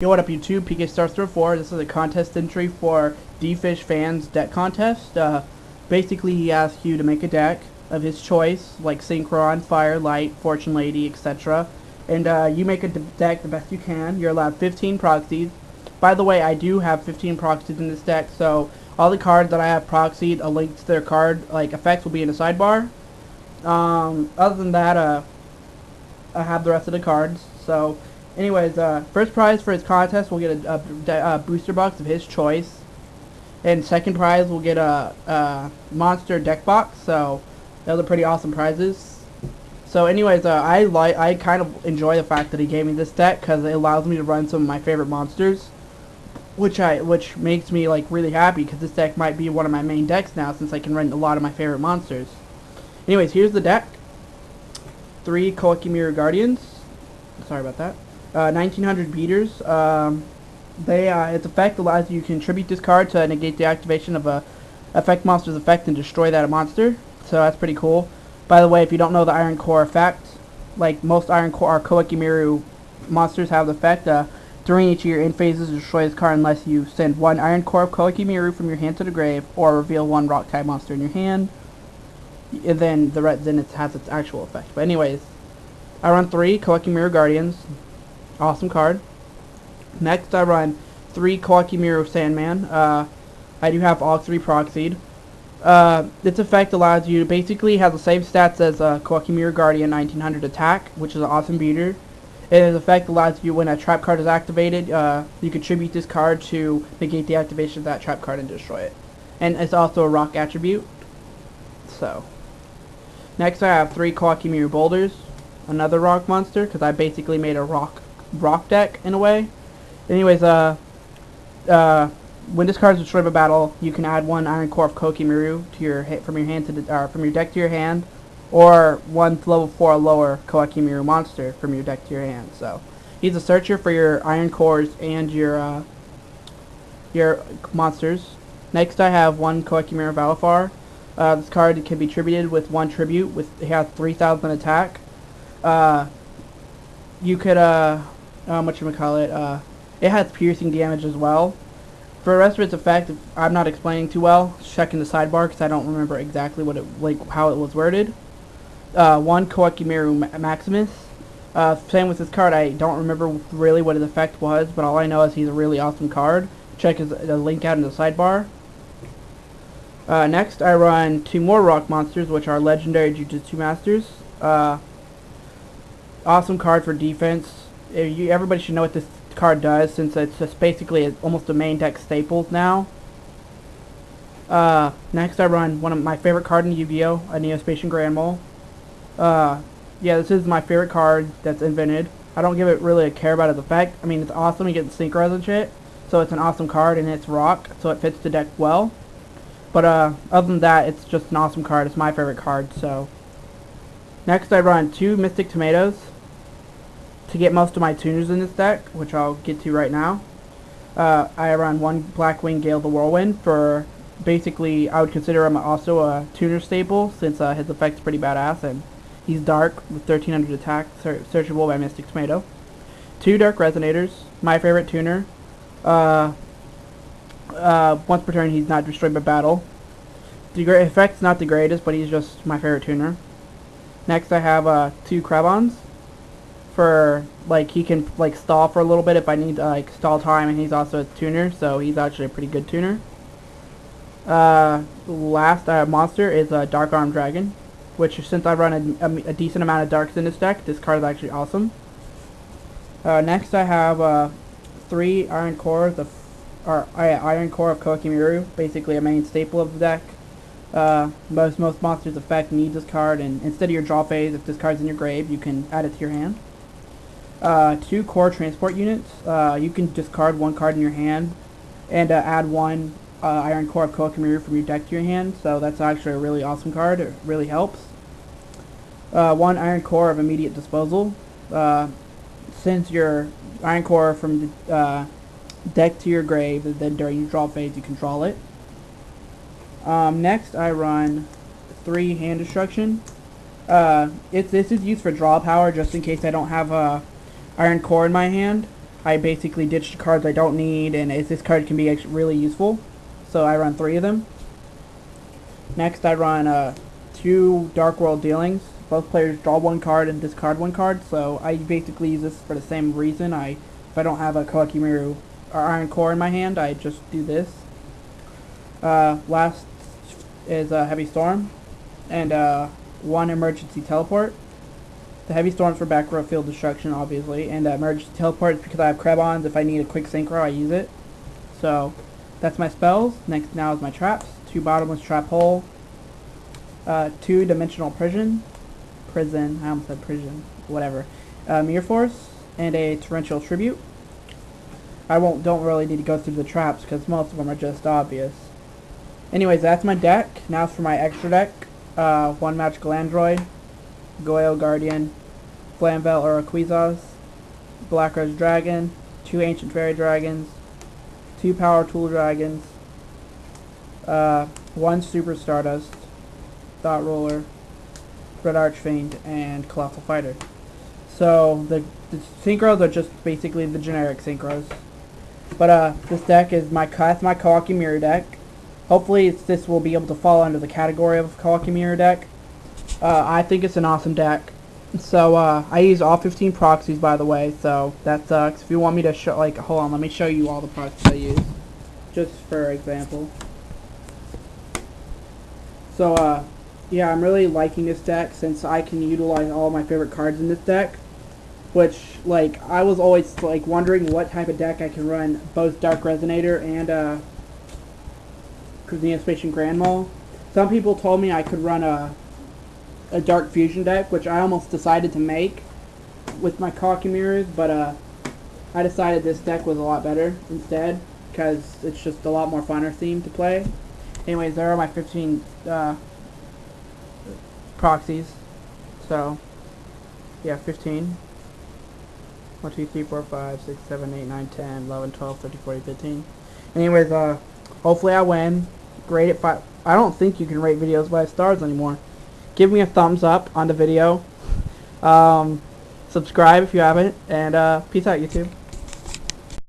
Yo, what up YouTube, PK Stars 4. This is a contest entry for DFishFans deck contest. Basically he asks you to make a deck of his choice, like Synchron, Fire, Light, Fortune Lady, etc. And you make a deck the best you can. You're allowed 15 proxies. By the way, I do have 15 proxies in this deck, so all the cards that I have proxied, a link to their card, like, effects will be in the sidebar. Other than that, I have the rest of the cards, so... Anyways, first prize for his contest, we'll get a booster box of his choice. And second prize, we'll get a monster deck box. So, those are pretty awesome prizes. So anyways, I kind of enjoy the fact that he gave me this deck, because it allows me to run some of my favorite monsters. Which makes me, like, really happy, because this deck might be one of my main decks now, since I can run a lot of my favorite monsters. Anyways, here's the deck. 3 Koa'ki Meiru Guardians. Sorry about that. 1900 beaters. Its effect allows you to contribute this card to negate the activation of a effect monster's effect and destroy that monster. So that's pretty cool. By the way, if you don't know the Iron Core effect, like most Iron Core or Koa'ki Meiru monsters have the effect, during each of your end phases, destroy this card unless you send 1 Iron Core of Koa'ki Meiru from your hand to the grave, or reveal 1 rock type monster in your hand. And then then it has its actual effect. But anyways, I run 3 Koa'ki Meiru Guardians. Awesome card. Next, I run 3 Koa'ki Meiru Sandman. I do have all 3 proxied. Its effect allows you to basically have the same stats as Koa'ki Meiru Guardian 1900 attack, which is an awesome beater. And its effect allows you, when a trap card is activated, you contribute this card to negate the activation of that trap card and destroy it. And it's also a rock attribute. So, next I have 3 Koa'ki Meiru Boulders, another rock monster, because I basically made a rock deck in a way. Anyways, when this card is destroyed by battle, you can add 1 Iron Core of Koa'ki Meiru to from your hand to from your deck to your hand, or 1 level 4 or lower Koa'ki Meiru monster from your deck to your hand. So he's a searcher for your Iron Cores and your monsters. Next, I have 1 Koa'ki Meiru Valifar. This card can be tributed with 1 tribute. It has 3,000 attack. You could it has piercing damage as well. For the rest of its effect, if I'm not explaining too well, check in the sidebar because I don't remember exactly what how it was worded. 1 Koa'ki Meiru Maximus. Same with this card, I don't remember really what his effect was, but all I know is he's a really awesome card. Check the link out in the sidebar. Next, I run 2 more rock monsters, which are legendary Jujutsu Masters. Awesome card for defense. Everybody should know what this card does, since it's just basically almost a main deck staple now. Next I run one of my favorite card in Yu-Gi-Oh!, a Neospatian Grand Mole. Yeah, this is my favorite card that's invented. I don't give it really a care about its effect. I mean, it's awesome, you get the synchros and shit, so it's an awesome card, and it's rock, so it fits the deck well. But other than that, it's just an awesome card. It's my favorite card, so... Next I run 2 Mystic Tomatoes to get most of my tuners in this deck, which I'll get to right now. I run 1 Blackwing Gale the Whirlwind for, basically, I would consider him also a tuner staple, since his effect's pretty badass, and he's dark with 1300 attack, searchable by Mystic Tomato. 2 Dark Resonators, my favorite tuner. Once per turn he's not destroyed by battle. The effect's not the greatest, but he's just my favorite tuner. Next I have 2 Krabons. For, like, he can, like, stall for a little bit if I need, like, stall time, and he's also a tuner, so he's actually a pretty good tuner. Last monster is a Dark Arm Dragon, which, since I run a decent amount of darks in this deck, this card is actually awesome. Next I have 3 Iron Cores of Iron Core of Koa'ki Meiru, basically a main staple of the deck. Most monsters' effect needs this card, and instead of your draw phase, if this card's in your grave, you can add it to your hand. 2 Core Transport Units. You can discard 1 card in your hand and add 1 Iron Core of Koa'ki Meiru from your deck to your hand, so that's actually a really awesome card. It really helps. 1 Iron Core of Immediate Disposal. Since your Iron Core from the deck to your grave, and then during your draw phase you control it. Next I run 3 Hand Destruction. This is used for draw power, just in case I don't have Iron Core in my hand. I basically ditch the cards I don't need, and this card can be really useful. So I run 3 of them. Next I run 2 Dark World Dealings. Both players draw 1 card and discard 1 card, so I basically use this for the same reason. If I don't have a Koa'ki Meiru or Iron Core in my hand, I just do this. Last is Heavy Storm, and 1 Emergency Teleport. The Heavy Storm's for back row field destruction, obviously, and Emergency Teleport is because I have Krebons. If I need a quick synchro, I use it. So that's my spells. Next now is my traps. 2 Bottomless Trap Hole, 2 Dimensional Prison, I almost said prison, whatever, Mirror Force, and a Torrential Tribute. Don't really need to go through the traps because most of them are just obvious. Anyways, that's my deck. Now for my extra deck. 1 Magical Android, Goyo Guardian, Flamvel Oroquizas, Black Rose Dragon, 2 Ancient Fairy Dragons, 2 Power Tool Dragons, 1 Super Stardust, Thought Roller, Red Archfiend, and Colossal Fighter. So the synchros are just basically the generic synchros. But this deck is my Koa'ki Meiru deck. Hopefully this will be able to fall under the category of Koa'ki Meiru deck. I think it's an awesome deck. So I use all 15 proxies, by the way, so that sucks. If you want me to show, hold on, let me show you all the proxies I use, just for example. So yeah, I'm really liking this deck since I can utilize all my favorite cards in this deck. Which, I was always, wondering what type of deck I can run both Dark Resonator and, Neospatian Grand Mall. Some people told me I could run a Dark Fusion deck, which I almost decided to make with my Koa'ki Meirus, but, I decided this deck was a lot better instead, because it's just a lot more funner theme to play. Anyways, there are my 15, proxies. So, yeah, 15. 1, 2, 3, 4, 5, 6, 7, 8, 9, 10, 11, 12, 13, 14, 15. Anyways, hopefully I win. Rate it 5. I don't think you can rate videos by stars anymore. Give me a thumbs up on the video. Subscribe if you haven't. And peace out, YouTube.